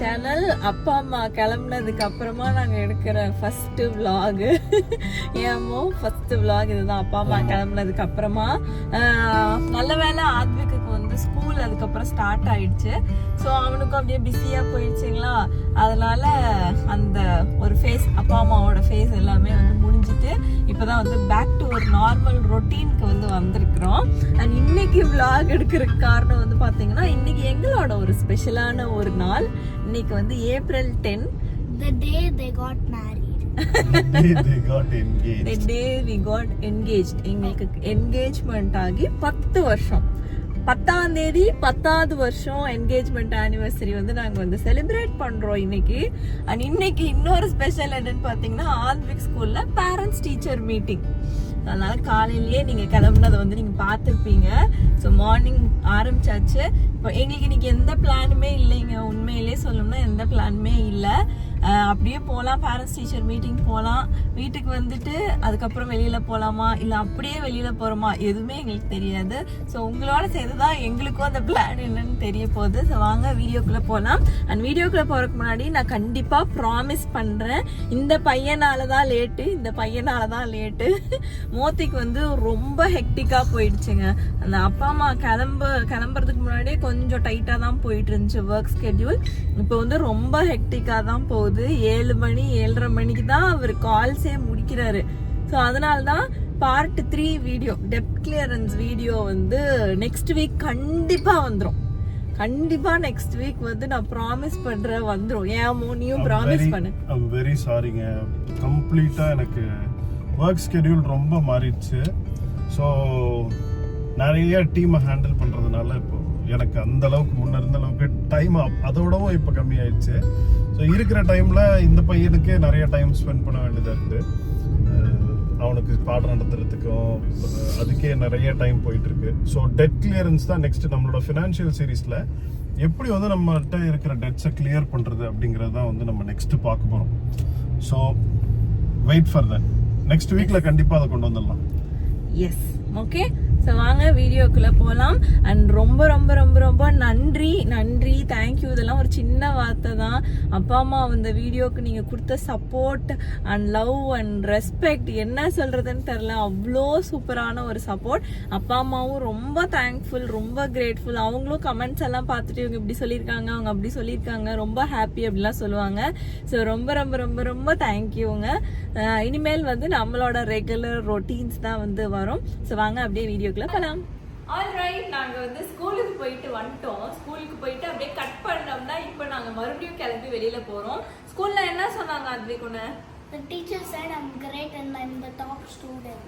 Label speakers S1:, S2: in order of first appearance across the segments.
S1: Channel அப்பா அம்மா கிளம்புனதுக்கு அப்புறமா நாங்க எடுக்கிற ஃபர்ஸ்ட் vlog. ஏமோ ஃபர்ஸ்ட் vlog இதுதான். அப்பா அம்மா கிளம்புனதுக்கு அப்புறமா நல்ல வேலை ஆத்விக்கு வந்து ஸ்கூல் அதுக்கப்புறம் ஸ்டார்ட் ஆயிடுச்சு. ஸோ அவனுக்கும் அப்படியே பிஸியா போயிடுச்சுங்களா, அதனால அந்த ஒரு ஃபேஸ் அப்பா அம்மாவோட ஃபேஸ் எல்லாமே வந்து முடிஞ்சிட்டு இப்பதான் வந்து பேக் டு ஒரு நார்மல் ரொட்டீனுக்கு வந்து வந்திருக்கிறோம். அண்ட் இன்னைக்கு vlog எடுக்கிறதுக்கு காரணம் வந்து பாத்தீங்கன்னா இன்னைக்கு எங்களோட ஒரு ஸ்பெஷலான ஒரு நாள். இன்னைக்கு வந்து April 10,
S2: the day they got married.
S1: the day we got engaged. எங்களுக்கு என்கேஜ்மெண்ட் ஆகி 10 வருஷம். 10ஆம் தேதி 10வது வருஷம் என்கேஜ்மெண்ட் ஆனிவர்சரி வந்து நாங்க வந்து செலிப்ரேட் பண்றோம் இன்னைக்கு. அண்ட் இன்னைக்கு இன்னொரு ஸ்பெஷல் என்னன்னு பாத்தீங்கன்னா ஆத்விக் ஸ்கூல்ல பேரண்ட்ஸ் டீச்சர் மீட்டிங். அதனால காலையிலேயே நீங்க கிளம்புனதை வந்து நீங்க பார்த்துருப்பீங்க. ஸோ மார்னிங் ஆரம்பிச்சாச்சு. இப்போ எங்களுக்கு இன்னைக்கு எந்த பிளானுமே இல்லைங்க, உண்மையிலே சொல்லணும்னா எந்த பிளானுமே இல்லை. அப்படியே போகலாம், பேரண்ட்ஸ் டீச்சர் மீட்டிங் போகலாம், வீட்டுக்கு வந்துட்டு அதுக்கப்புறம் வெளியில போகலாமா இல்லை அப்படியே வெளியில போறோமா எதுவுமே எங்களுக்கு தெரியாது. ஸோ உங்களோட சேர்ந்துதான் எங்களுக்கும் அந்த பிளான் என்னன்னு தெரிய போகுது. ஸோ வாங்க வீடியோக்குள்ள போகலாம். அண்ட் வீடியோக்குள்ள போறதுக்கு முன்னாடி நான் கண்டிப்பா ப்ராமிஸ் பண்றேன், இந்த பையனாலதான் லேட்டு. மோத்திக்கு வந்து ரொம்ப ஹெக்டிக்கா போயிடுச்சுங்க. அந்த அப்பா அம்மா கிளம்புறதுக்கு முன்னாடியே கொஞ்சம் டைட்டா தான் போயிட்டு இருந்துச்சு ஒர்க் ஸ்கெட்யூல். இப்போ வந்து ரொம்ப ஹெக்டிக்கா தான் போகுது. 7 மணி 7:30 மணிக்கு தான் அவர் கால்ஸே முடிக்கிறாரு. ஸோ அதனால தான் part 3 video, depth clearance video வந்து நெக்ஸ்ட் வீக் கண்டிப்பா வந்துடும். கண்டிப்பா நெக்ஸ்ட் வீக் வந்து நான் ப்ராமிஸ் பண்றேன் வந்துடும். ஏமோ நீயும் ப்ராமிஸ் பண்ணு.
S3: ஐம் வெரி சாரிங்க, கம்ப்ளீட்டா எனக்கு ஒர்க் ஸ்கெட்யூல் ரொம்ப மாறிடுச்சு. ஸோ நிறைய டீமை ஹேண்டில் பண்றதுனால இப்போ எனக்கு அந்த அளவுக்கு முன்ன இருந்த அளவுக்கு டைம் அதோடவும் இப்போ கம்மியாயிடுச்சு. ஸோ இருக்கிற டைம்ல இந்த பையனுக்கு நிறைய டைம் ஸ்பெண்ட் பண்ண வேண்டியதாக இருக்குது. அவனுக்கு பாடம் நடத்துறதுக்கும் அதுக்கே நிறைய டைம் போயிட்டு இருக்கு. ஸோ டெட் கிளியரன்ஸ் தான் நெக்ஸ்ட் நம்மளோட ஃபினான்ஷியல் சீரீஸ்ல எப்படி வந்து நம்மகிட்ட இருக்கிற டெட்ஸை கிளியர் பண்றது அப்படிங்கிறது தான் வந்து நம்ம நெக்ஸ்ட் பார்க்க போறோம். So wait for that. Next வீக்ல கண்டிப்பா அதை கொண்டு வந்துடலாம்.
S1: S, okay. ஸோ வாங்க வீடியோக்குள்ள போகலாம். அண்ட் ரொம்ப ரொம்ப ரொம்ப ரொம்ப நன்றி தேங்க்யூ. இதெல்லாம் ஒரு சின்ன வார்த்தை தான். அப்பா அம்மா இந்த வீடியோக்கு நீங்க கொடுத்த support and love and respect என்ன சொல்றதுன்னு தெரியல, அவ்வளோ சூப்பரான ஒரு சப்போர்ட். அப்பா அம்மாவும் ரொம்ப தேங்க்ஃபுல், ரொம்ப கிரேட்ஃபுல். அவங்களும் கமெண்ட்ஸ் எல்லாம் பார்த்துட்டு இவங்க இப்படி சொல்லியிருக்காங்க, அவங்க அப்படி சொல்லியிருக்காங்க, ரொம்ப ஹாப்பி அப்படிலாம் சொல்லுவாங்க. ஸோ ரொம்ப ரொம்ப ரொம்ப ரொம்ப தேங்க்யூங்க. இனிமேல் வந்து நம்மளோட ரெகுலர் ரொட்டீன்ஸ் தான் வந்து வரும். ஸோ வாங்க அப்படியே வீடியோக்குள்ள போகலாம். ஆல்ரைட், நாங்க வந்து ஸ்கூலுக்கு போயிட்டு வந்துட்டோம். ஸ்கூலுக்கு போயிட்டு அப்படியே கட் பண்ணோம்னா இப்போ நாங்க மறுபடியும் கிளம்பி வெளியில போறோம். ஸ்கூல்ல என்ன சொன்னாங்க அத்விகுண?
S2: The teacher said I'm great and I'm the top student.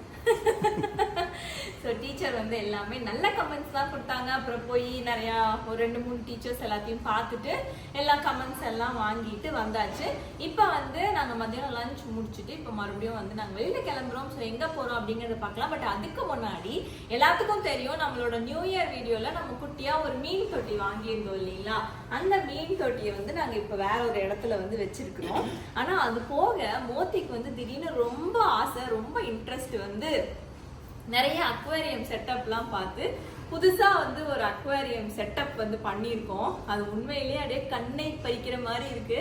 S1: So teacher வந்து எல்லாமே நல்ல கமெண்ட்ஸ் தான் கொடுத்தாங்க. அப்புறம் போய் நிறையா ஒரு 2-3 டீச்சர்ஸ் எல்லாத்தையும் பார்த்துட்டு எல்லா கமெண்ட்ஸ் எல்லாம் வாங்கிட்டு வந்தாச்சு. இப்போ வந்து நாங்கள் மத்தியானம் லஞ்ச் முடிச்சுட்டு இப்போ மறுபடியும் வந்து நாங்கள் வெளியில் கிளம்புறோம். ஸோ எங்கே போகிறோம் அப்படிங்கிறத பார்க்கலாம். பட் அதுக்கு முன்னாடி எல்லாத்துக்கும் தெரியும், நம்மளோட நியூ இயர் வீடியோவில் நம்ம குட்டியாக ஒரு மீன் தொட்டி வாங்கியிருந்தோம் இல்லைங்களா? அந்த மீன் தொட்டியை வந்து நாங்கள் இப்போ வேற ஒரு இடத்துல வந்து வச்சிருக்கிறோம். ஆனால் அது போக மோத்திக்கு வந்து திடீர்னு ரொம்ப ஆசை, ரொம்ப இன்ட்ரெஸ்ட் வந்து நிறைய அக்வேரியம் செட்டப்லாம் பார்த்து புதுசா வந்து ஒரு அக்வாரியம் செட்டப் வந்து பண்ணியிருக்கோம். அது உண்மையிலேயே அப்படியே கண்ணை பறிக்கிற மாதிரி இருக்கு.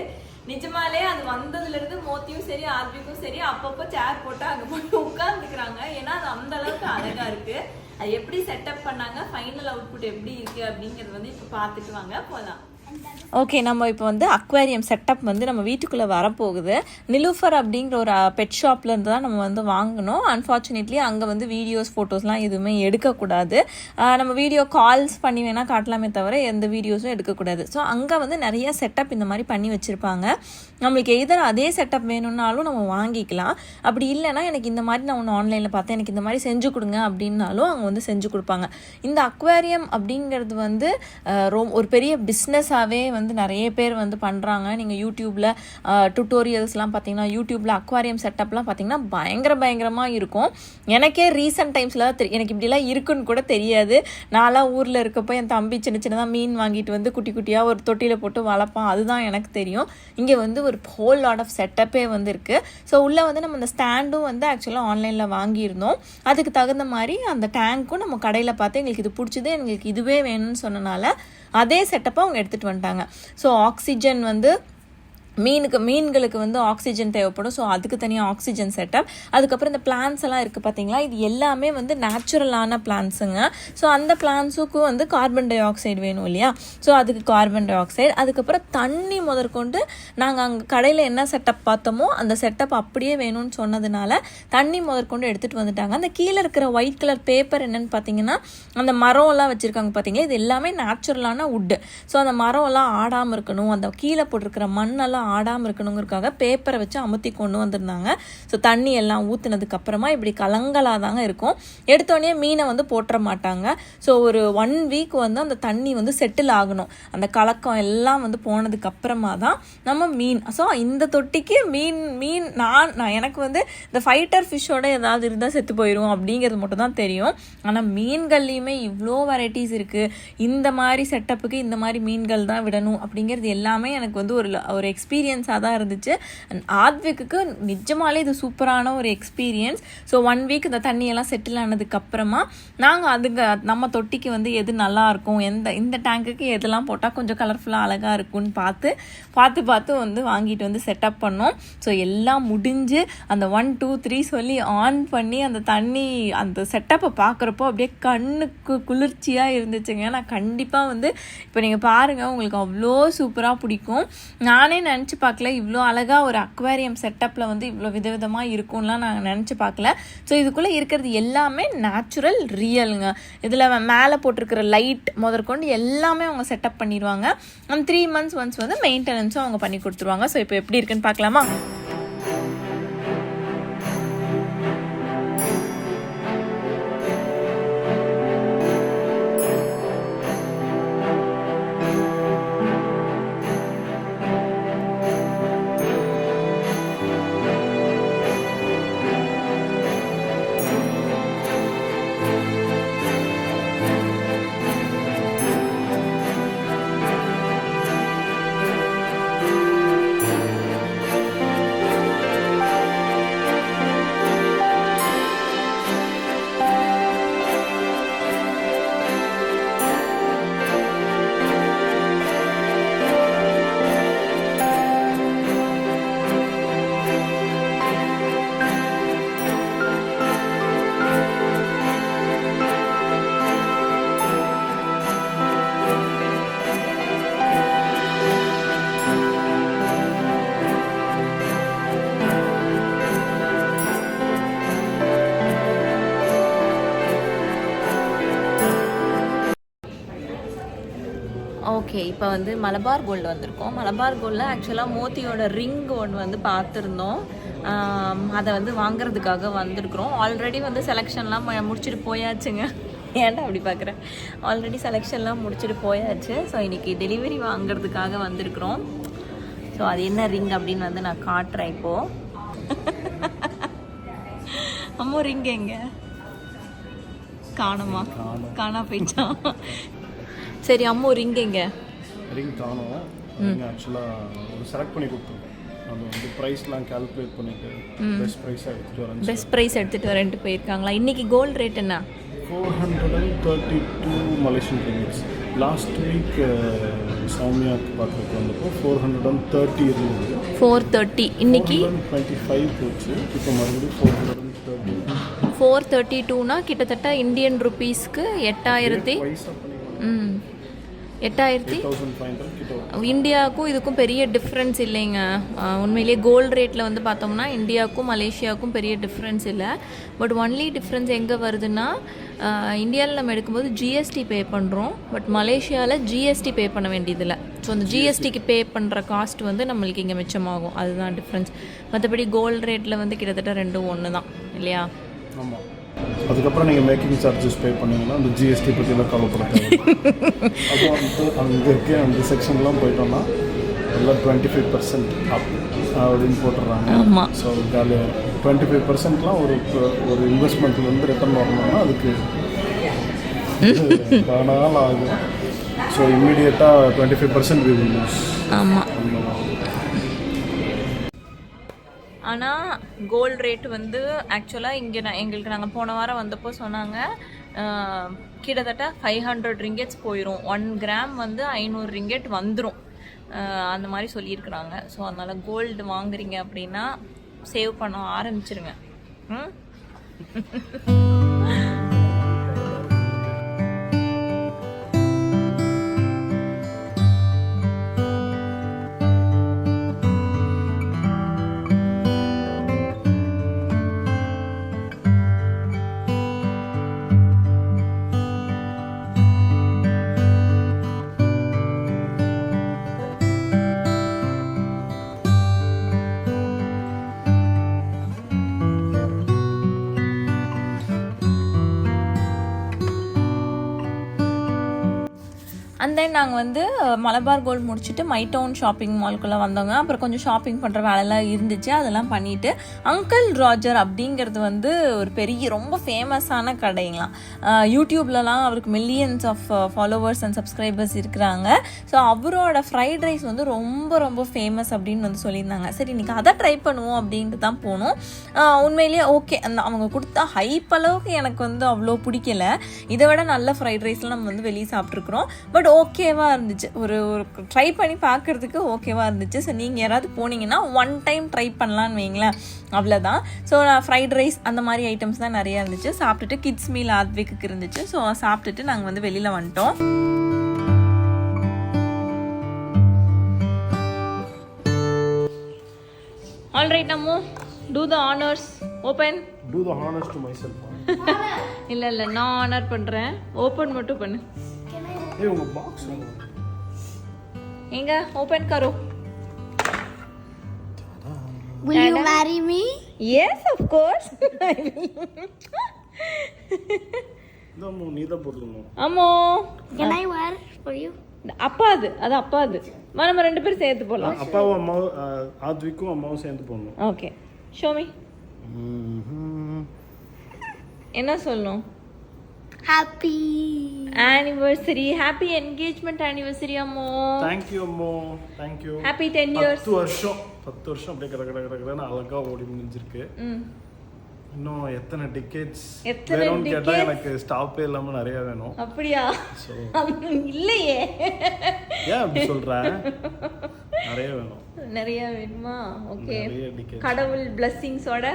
S1: நிஜமாலே அது வந்ததுல இருந்து மோத்தியும் சரி ஆர்பிக்கும் சரி அப்பப்போ சேர் போட்டு அங்க போய் உட்கார்ந்துக்கிறாங்க. ஏன்னா அது அந்த அளவுக்கு அழகா இருக்கு. அது எப்படி செட்டப் பண்ணாங்க, ஃபைனல் அவுட்புட் எப்படி இருக்கு அப்படிங்கறது வந்து இப்போ பார்த்துட்டு வாங்க போலாம். ஓகே, நம்ம இப்போ வந்து அக்வாரியம் செட்டப் வந்து நம்ம வீட்டுக்குள்ளே வரப்போகுது. நிலூஃபர் அப்படிங்கிற ஒரு பெட் ஷாப்லேருந்து தான் நம்ம வந்து வாங்கினோம். அன்ஃபார்ச்சுனேட்லி அங்கே வந்து வீடியோஸ் ஃபோட்டோஸ்லாம் எதுவுமே எடுக்கக்கூடாது. நம்ம வீடியோ கால்ஸ் பண்ணி வேணால் காட்டலாமே தவிர எந்த வீடியோஸும் எடுக்கக்கூடாது. ஸோ அங்கே வந்து நிறைய செட்டப் இந்த மாதிரி பண்ணி வச்சுருப்பாங்க. நம்மளுக்கு எதனா அதே செட்டப் வேணும்னாலும் நம்ம வாங்கிக்கலாம். அப்படி இல்லைனா எனக்கு இந்த மாதிரி நான் ஒன்று ஆன்லைனில் பார்த்தேன், எனக்கு இந்த மாதிரி செஞ்சு கொடுங்க அப்படின்னாலும் அவங்க வந்து செஞ்சு கொடுப்பாங்க. இந்த அக்வாரியம் அப்படிங்கிறது வந்து ஒரு பெரிய பிஸ்னஸாகவே வந்து நிறைய பேர் வந்து பண்ணுறாங்க. நீங்கள் யூடியூப்பில் டுட்டோரியல்ஸ்லாம் பார்த்தீங்கன்னா, யூடியூப்பில் அக்வாரியம் செட்டப்லாம் பார்த்தீங்கன்னா பயங்கரமாக இருக்கும். எனக்கே ரீசெண்ட் டைம்ஸில் எனக்கு இப்படிலாம் இருக்குன்னு கூட தெரியாது. நான்லாம் ஊரில் இருக்கப்போ என் தம்பி சின்னதாக மீன் வாங்கிட்டு வந்து குட்டி குட்டியாக ஒரு தொட்டியில் போட்டு வளர்ப்பான். அதுதான் எனக்கு தெரியும். இங்கே வந்து ஒரு ஹோல் லாட் ஆஃப் செட்டப்பே வந்து இருக்குது. ஸோ உள்ளே வந்து நம்ம இந்த ஸ்டாண்டும் வந்து ஆக்சுவலாக ஆன்லைனில் வாங்கியிருந்தோம். அதுக்கு தகுந்த மாதிரி அந்த டேங்க்கும் நம்ம கடையில் பார்த்து எங்களுக்கு இது பிடிச்சது, எங்களுக்கு இதுவே வேணும்னு சொன்னனால அதே செட்டப்பை அவங்க எடுத்துகிட்டு வந்துட்டாங்க. ஸோ ஆக்சிஜன் வந்து மீன்களுக்கு வந்து ஆக்சிஜன் தேவைப்படும். ஸோ அதுக்கு தனியாக ஆக்சிஜன் செட்டப். அதுக்கப்புறம் இந்த பிளான்ஸ் எல்லாம் இருக்குது பார்த்தீங்களா, இது எல்லாமே வந்து நேச்சுரலான பிளான்ஸுங்க. ஸோ அந்த பிளான்ஸுக்கும் வந்து கார்பன் டை ஆக்சைடு வேணும் இல்லையா, ஸோ அதுக்கு கார்பன் டை ஆக்சைடு. அதுக்கப்புறம் தண்ணி முதற்கொண்டு நாங்கள் அங்கே கடையில் என்ன செட்டப் பார்த்தோமோ அந்த செட்டப் அப்படியே வேணும்னு சொன்னதுனால தண்ணி முதற்கொண்டு எடுத்துகிட்டு வந்துட்டாங்க. அந்த கீழே இருக்கிற ஒயிட் கலர் பேப்பர் என்னென்னு பார்த்தீங்கன்னா, அந்த மரம்லாம் வச்சுருக்காங்க பார்த்தீங்களா, இது எல்லாமே நேச்சுரலான வுட்டு. ஸோ அந்த மரம்லாம் ஆடாமல் இருக்கணும், அந்த கீழே போட்டிருக்கிற மண்ணெல்லாம் ஆடாமல் இருக்கணுங்கிறதுக்காக பேப்பரை வச்சு அமுத்தி கொண்டு வந்திருந்தாங்க. ஸோ தண்ணி எல்லாம் ஊற்றுனதுக்கு அப்புறமா இப்படி கலங்கலாதாங்க இருக்கும். எடுத்தோடனே மீனை வந்து போட்டுற மாட்டாங்க. ஸோ ஒரு 1 வீக் வந்து அந்த தண்ணி வந்து செட்டில் ஆகணும். அந்த கலக்கம் எல்லாம் வந்து போனதுக்கு அப்புறமா தான் நம்ம மீன். ஸோ இந்த தொட்டிக்கு மீன் நான் எனக்கு வந்து இந்த ஃபைட்டர் ஃபிஷ்ஷோட ஏதாவது இருந்தால் செத்து போயிடும் அப்படிங்கிறது மட்டும் தான் தெரியும். ஆனால் மீன்கள்லையுமே இவ்வளோ வெரைட்டிஸ் இருக்குது. இந்த மாதிரி செட்டப்புக்கு இந்த மாதிரி மீன்கள் தான் விடணும் அப்படிங்கிறது எல்லாமே எனக்கு வந்து ஒரு எக்ஸ்பீரியன்ஸாக தான் இருந்துச்சு. ஆத்விக்கு நிஜமாலே இது சூப்பரான ஒரு எக்ஸ்பீரியன்ஸ். ஸோ 1 வீக் இந்த தண்ணியெல்லாம் செட்டில் ஆனதுக்கப்புறமா நாங்கள் நம்ம தொட்டிக்கு வந்து எது நல்லாயிருக்கும், இந்த டேங்குக்கு எதெல்லாம் போட்டால் கொஞ்சம் கலர்ஃபுல்லாக அழகாக இருக்கும்னு பார்த்து வந்து வாங்கிட்டு வந்து செட்டப் பண்ணோம். ஸோ எல்லாம் முடிஞ்சு அந்த 1 2 3 சொல்லி ஆன் பண்ணி அந்த தண்ணி அந்த செட்டப்பை பார்க்குறப்போ அப்படியே கண்ணுக்கு குளிர்ச்சியாக இருந்துச்சுங்க. நான் கண்டிப்பாக வந்து இப்போ நீங்கள் பாருங்கள், உங்களுக்கு அவ்வளோ சூப்பராக பிடிக்கும். நானே நினச்சி பார்க்கல இவ்வளோ அழகாக ஒரு அக்வாரியம் செட்டப்பில் வந்து இவ்வளோ விதவிதமாக இருக்கும்லாம் நான் நினச்சி பார்க்கல. ஸோ இதுக்குள்ளே இருக்கிறது எல்லாமே நேச்சுரல் ரியலுங்க. இதில் மேலே போட்டிருக்கிற லைட் முதற்கொண்டு எல்லாமே அவங்க செட்டப் பண்ணிடுவாங்க. அந்த 3 months ஒன்ஸ் வந்து மெயின்டெனன்ஸும் அவங்க பண்ணி கொடுத்துருவாங்க. ஸோ இப்போ எப்படி இருக்குன்னு பார்க்கலாமா? ஓகே, இப்போ வந்து மலபார் கோல்டு வந்திருக்கோம். மலபார் கோல்டில் ஆக்சுவலாக மோத்தியோட ரிங் ஒன்று வந்து பார்த்துருந்தோம். அதை வந்து வாங்குறதுக்காக வந்திருக்கிறோம். ஆல்ரெடி வந்து செலெக்ஷன்லாம் முடிச்சுட்டு போயாச்சுங்க. ஏன்டா அப்படி பார்க்குறேன், ஆல்ரெடி செலெக்ஷன்லாம் முடிச்சுட்டு போயாச்சு. ஸோ இன்றைக்கி டெலிவரி வாங்குறதுக்காக வந்திருக்கிறோம். ஸோ அது என்ன ரிங் அப்படின்னு வந்து நான் காட்டுறேன் இப்போது. அம்மா ரிங் எங்க காணுமா? காணா போயிட்டான். சரி அம்மு ரிங் எங்க?
S3: ரிங் காணோம். ஆக்சுவலாக ஒரு செலக்ட் பண்ணி கொடுத்துருக்கோம். அது வந்து ப்ரைஸ்லாம் கால்குலேட் பண்ணிட்டு பெஸ்ட் ப்ரைஸ் எடுத்துகிட்டு வரேன்.
S1: பெஸ்ட் ப்ரைஸ் எடுத்துகிட்டு வரேன்ட்டு போயிருக்காங்களா? இன்றைக்கி கோல்டு ரேட் என்ன?
S3: 432 மலேசியன் ரிங்கிட்ஸ். லாஸ்ட் வீக் சௌமியாவுக்கு பார்க்குறதுக்கு வந்தப்போ 430 இருந்தது.
S1: 430 இன்னைக்கு
S3: 425 போச்சு. இப்போ மறுபடியும் 430.
S1: 432னா கிட்டத்தட்ட இந்தியன் ருபீஸ்க்கு 8000 இந்தியாவுக்கும் இதுக்கும் பெரிய டிஃப்ரென்ஸ் இல்லைங்க. உண்மையிலேயே கோல்டு ரேட்டில் வந்து பார்த்தோம்னா இந்தியாவுக்கும் மலேசியாவுக்கும் பெரிய டிஃப்ரென்ஸ் இல்லை. பட் ஒன்லி டிஃப்ரென்ஸ் எங்கே வருதுன்னா, இந்தியாவில் நம்ம எடுக்கும்போது ஜிஎஸ்டி பே பண்ணுறோம், பட் மலேசியாவில் ஜிஎஸ்டி பே பண்ண வேண்டியதில்லை. ஸோ அந்த ஜிஎஸ்டிக்கு பே பண்ணுற காஸ்ட் வந்து நம்மளுக்கு இங்கே மிச்சமாகும். அதுதான் டிஃப்ரென்ஸ். மற்றபடி கோல்டு ரேட்டில் வந்து கிட்டத்தட்ட ரெண்டும் ஒன்று தான் இல்லையா?
S3: ஆமாம். அதுக்கப்புறம் நீங்கள் மேக்கிங் சார்ஜஸ் பே பண்ணிங்கன்னா அந்த ஜிஎஸ்டி பற்றிலாம் கவலைப்படாது. அப்போ வந்து அங்கே இருக்க அந்த செக்ஷன்லாம் போயிட்டோம்னா எல்லாம் 25% அப் அப்படின்னு போட்டுடுறாங்க.
S1: ஆமாம்.
S3: ஸோ ஜாலியாக 25%லாம் ஒரு இன்வெஸ்ட்மெண்ட்லேருந்து ரிட்டர்ன் வரணும்னா அதுக்கு நாள் ஆகும். ஸோ இம்மிடியட்டாக 25% we will lose.
S1: ஆமாம். ஆனால் கோல்டு ரேட் வந்து ஆக்சுவலாக இங்கே எங்களுக்கு நாங்கள் போன வாரம் வந்தப்போ சொன்னாங்க கிட்டத்தட்ட 500 ரிங்கெட்ஸ் போயிடும். 1 கிராம் வந்து 500 ரிங்கெட் வந்துடும் அந்த மாதிரி சொல்லியிருக்கிறாங்க. ஸோ அதனால் கோல்டு வாங்குறீங்க அப்படின்னா சேவ் பண்ண ஆரம்பிச்சிருங்க. அண்ட் தென் நாங்கள் வந்து மலபார் கோல்டு முடிச்சுட்டு மை டவுன் ஷாப்பிங் மால்குள்ளே வந்தோங்க. அப்புறம் கொஞ்சம் ஷாப்பிங் பண்ணுற வேலைலாம் இருந்துச்சு, அதெல்லாம் பண்ணிவிட்டு அங்கிள் ராஜர் அப்படிங்கிறது வந்து ஒரு பெரிய ரொம்ப ஃபேமஸான கடைங்களாம். யூடியூப்லலாம் அவருக்கு millions of followers and subscribers இருக்கிறாங்க. ஸோ அவரோட ஃப்ரைட் ரைஸ் வந்து ரொம்ப ரொம்ப ஃபேமஸ் அப்படின்னு வந்து சொல்லியிருந்தாங்க. சரி இன்றைக்கி அதை ட்ரை பண்ணுவோம் அப்படின்ட்டு தான் போனோம். உண்மையிலேயே ஓகே, அந்த அவங்க கொடுத்தா ஹைப் அளவுக்கு எனக்கு வந்து அவ்வளோ பிடிக்கல. இதை விட நல்ல ஃப்ரைட் ரைஸ்லாம் நம்ம வந்து வெளியே சாப்பிட்ருக்குறோம். பட் ஓகேவாக இருந்துச்சு, ஒரு ட்ரை பண்ணி பார்க்குறதுக்கு ஓகேவாக இருந்துச்சு. ஸோ நீங்கள் யாராவது போனீங்கன்னா 1 டைம் ட்ரை பண்ணலான்னு வைங்களேன், அவ்வளோதான். ஸோ ஃப்ரைட் ரைஸ் அந்த மாதிரி ஐட்டம்ஸ் தான் நிறையா இருந்துச்சு. சாப்பிட்டுட்டு கிட்ஸ் மீல் ஆத்விக்கு இருந்துச்சு. ஸோ சாப்பிட்டுட்டு நாங்கள் வந்து வெளியில் வந்துட்டோம். All right, Nammu, do the honors. Open.
S3: Do the honors to myself.
S1: இல்ல நான் ஆனர் பண்றேன். ஓபன் மட்டும் பண்ணு.
S3: ஏய் உங்க பாக்ஸ்
S1: எங்க open Karo.
S2: Will you marry me?
S1: Yes, of course.
S3: நம்ம நீதா போடணும்.
S1: அம்மோ.
S2: Can I wear for you?
S1: அப்பாது, அது அப்பாது. நம்ம ரெண்டு பேரும் சேர்த்து போலாம்.
S3: அப்பாவும் அம்மாவும் ஆத்விக்கும் அம்மாவும் சேர்ந்து போடணும்.
S1: ஓகே. Show me. என்ன சொல்லணும்?
S2: Happy
S1: anniversary, happy engagement anniversary அம்மோ.
S3: Thank you அம்மோ, thank you.
S1: Happy 10 years.
S3: 10 வருஷம் அப்படியே கடகடன்னு அழகா ஓடி முடிஞ்சிருக்கு. இன்னும் எத்தனை டிகேட்ஸ் வேணும்னு கேட்டா எனக்கு ஸ்டாப்பே இல்லாம நிறைய வேணும்.
S1: அப்படியா? இல்லையே.
S3: ஏன் அப்படி சொல்ற? நிறைய வேணும்.
S1: நிறைய வேணுமா? ஓகே. கடவுள் blessings-ஓட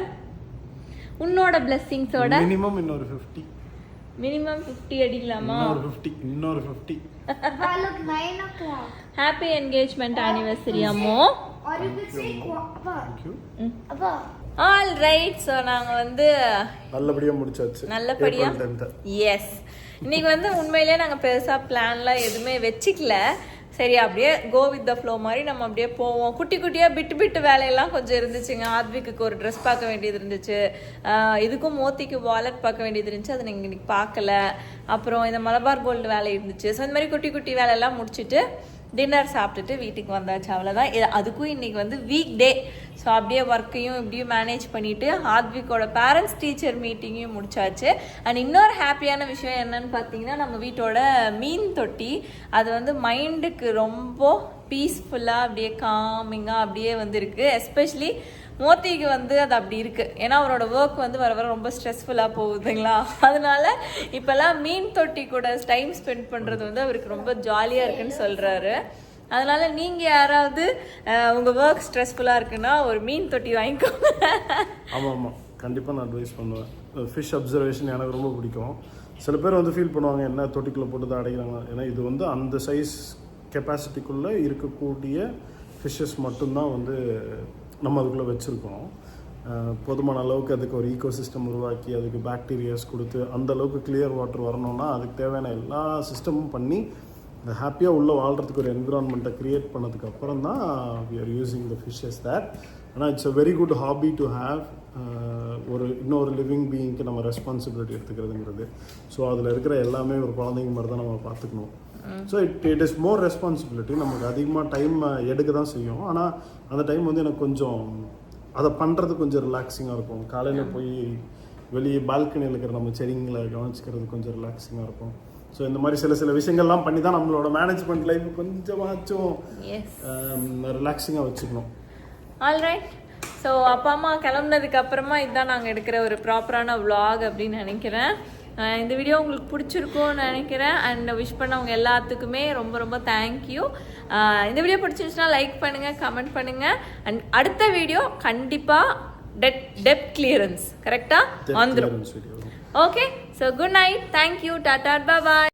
S1: உன்னோட blessings-ஓட
S3: மினிமம் இன்னொரு 50.
S1: மினிமம் 50 அடிக்கலாமா?
S3: இன்னொரு 50.
S2: Look, 9 o'clock.
S1: Happy engagement anniversary அம்மோ.
S2: Or you could say
S3: Thank you.
S2: Abba.
S1: All right, so நாங்க வந்து
S3: நல்லபடியா முடிச்சாச்சு.
S1: நல்லபடியா. எஸ். இன்னைக்கு வந்து உண்மையிலேயே நாங்க பெருசா பிளான்லாம் எதுவுமே வெச்சிக்கல. சரி அப்படியே கோ வித் த ஃப்ளோ மாதிரி நம்ம அப்படியே போவோம். குட்டி குட்டியாக பிட்டு வேலையெல்லாம் கொஞ்சம் இருந்துச்சுங்க. ஆத்விக்கு ஒரு ட்ரெஸ் பார்க்க வேண்டியது இருந்துச்சு, இதுக்கும் மோத்திக்கு வாலெட் பார்க்க வேண்டியது இருந்துச்சு, அதை நீங்கள் இன்னைக்கு பார்க்கல. அப்புறம் இந்த மலபார் கோல்டு வேலை இருந்துச்சு. ஸோ இந்த மாதிரி குட்டி குட்டி வேலையெல்லாம் முடிச்சுட்டு டின்னர் சாப்பிட்டுட்டு வீட்டுக்கு வந்தாச்சு, அவ்வளோதான். அதுக்கும் இன்றைக்கி வந்து வீக் டே. ஸோ அப்படியே ஒர்க்கையும் இப்படியும் மேனேஜ் பண்ணிவிட்டு ஆத்விக்கோட பேரண்ட்ஸ் டீச்சர் மீட்டிங்கையும் முடிச்சாச்சு. அண்ட் இன்னொரு ஹாப்பியான விஷயம் என்னன்னு பார்த்தீங்கன்னா, நம்ம வீட்டோட மீன் தொட்டி அது வந்து மைண்டுக்கு ரொம்ப பீஸ்ஃபுல்லாக அப்படியே காமிங்காக அப்படியே வந்து இருக்குது. எஸ்பெஷலி மோத்திக்கு வந்து அது அப்படி இருக்கு. ஏன்னா அவரோட ஒர்க் வந்து வர வர ரொம்ப ஸ்ட்ரெஸ்ஃபுல்லாக போகுதுங்களா, அதனால இப்போல்லாம் மீன் தொட்டி கூட டைம் ஸ்பெண்ட் பண்ணுறது வந்து அவருக்கு ரொம்ப ஜாலியாக இருக்குன்னு சொல்கிறாரு. அதனால நீங்கள் யாராவது உங்கள் ஒர்க் ஸ்ட்ரெஸ்ஃபுல்லாக இருக்குன்னா ஒரு மீன் தொட்டி வாங்கிக்கோங்க.
S3: ஆமாம் கண்டிப்பாக நான் அட்வைஸ் பண்ணுவேன். ஃபிஷ் அப்சர்வேஷன் எனக்கு ரொம்ப பிடிக்கும். சில பேர் வந்து ஃபீல் பண்ணுவாங்க என்ன தொட்டிக்குள்ளே போட்டு தான் அடைக்கிறாங்க. ஏன்னா இது வந்து அந்த சைஸ் கெப்பாசிட்டிக்குள்ளே இருக்கக்கூடிய ஃபிஷ்ஷஸ் மட்டும்தான் வந்து நம்ம அதுக்குள்ளே வச்சுருக்கோம். போதுமான அளவுக்கு அதுக்கு ஒரு ஈகோ சிஸ்டம் உருவாக்கி அதுக்கு பாக்டீரியாஸ் கொடுத்து அந்த அளவுக்கு கிளியர் வாட்டர் வரணும்னா அதுக்கு தேவையான எல்லா சிஸ்டமும் பண்ணி இந்த ஹாப்பியாக உள்ளே வாழ்கிறதுக்கு ஒரு என்விரான்மெண்ட்டை க்ரியேட் பண்ணதுக்கு அப்புறம் தான் we are using the fishes that. ஆனால் it's a very good hobby to have. ஒரு இன்னொரு லிவிங் பீயிங்க்கு நம்ம ரெஸ்பான்சிபிலிட்டி எடுத்துக்கிறதுங்கிறது. ஸோ அதில் இருக்கிற எல்லாமே ஒரு குழந்தைங்க மாதிரி தான் நம்ம பார்த்துக்கணும். So it is more responsibility. நமக்கு அதிகமாக டைம் எடுக்க தான் செய்யும். ஆனால் அந்த டைம் வந்து எனக்கு கொஞ்சம் அதை பண்ணுறது கொஞ்சம் ரிலாக்ஸிங்காக இருக்கும். காலையில் போய் வெளியே பால்கனியில் இருக்கிற நம்ம செடிங்களை கவனிச்சிக்கிறது கொஞ்சம் ரிலாக்ஸிங்காக இருக்கும். ஸோ இந்த மாதிரி சில விஷயங்கள்லாம் பண்ணி தான் நம்மளோட மேனேஜ்மெண்ட் லைஃப் கொஞ்சமாச்சும் ரிலாக்ஸிங்காக வச்சுக்கணும்.
S1: ஆல்ரைட். ஸோ அப்பா அம்மா கிளம்புனதுக்கு அப்புறமா இதுதான் நாங்கள் எடுக்கிற ஒரு ப்ராப்பரான vlog அப்படின்னு நினைக்கிறேன். இந்த வீடியோ உங்களுக்கு பிடிச்சிருக்கும்னு நினைக்கிறேன். அண்ட் விஷ் பண்ணவங்க எல்லாத்துக்குமே ரொம்ப ரொம்ப தேங்க்யூ. இந்த வீடியோ பிடிச்சிருச்சுன்னா லைக் பண்ணுங்கள், கமெண்ட் பண்ணுங்கள். அண்ட் அடுத்த வீடியோ கண்டிப்பாக டெப்த் கிளியரன்ஸ் கரெக்டாக வந்துடும். Okay, so good night, thank you, tata, பாய்.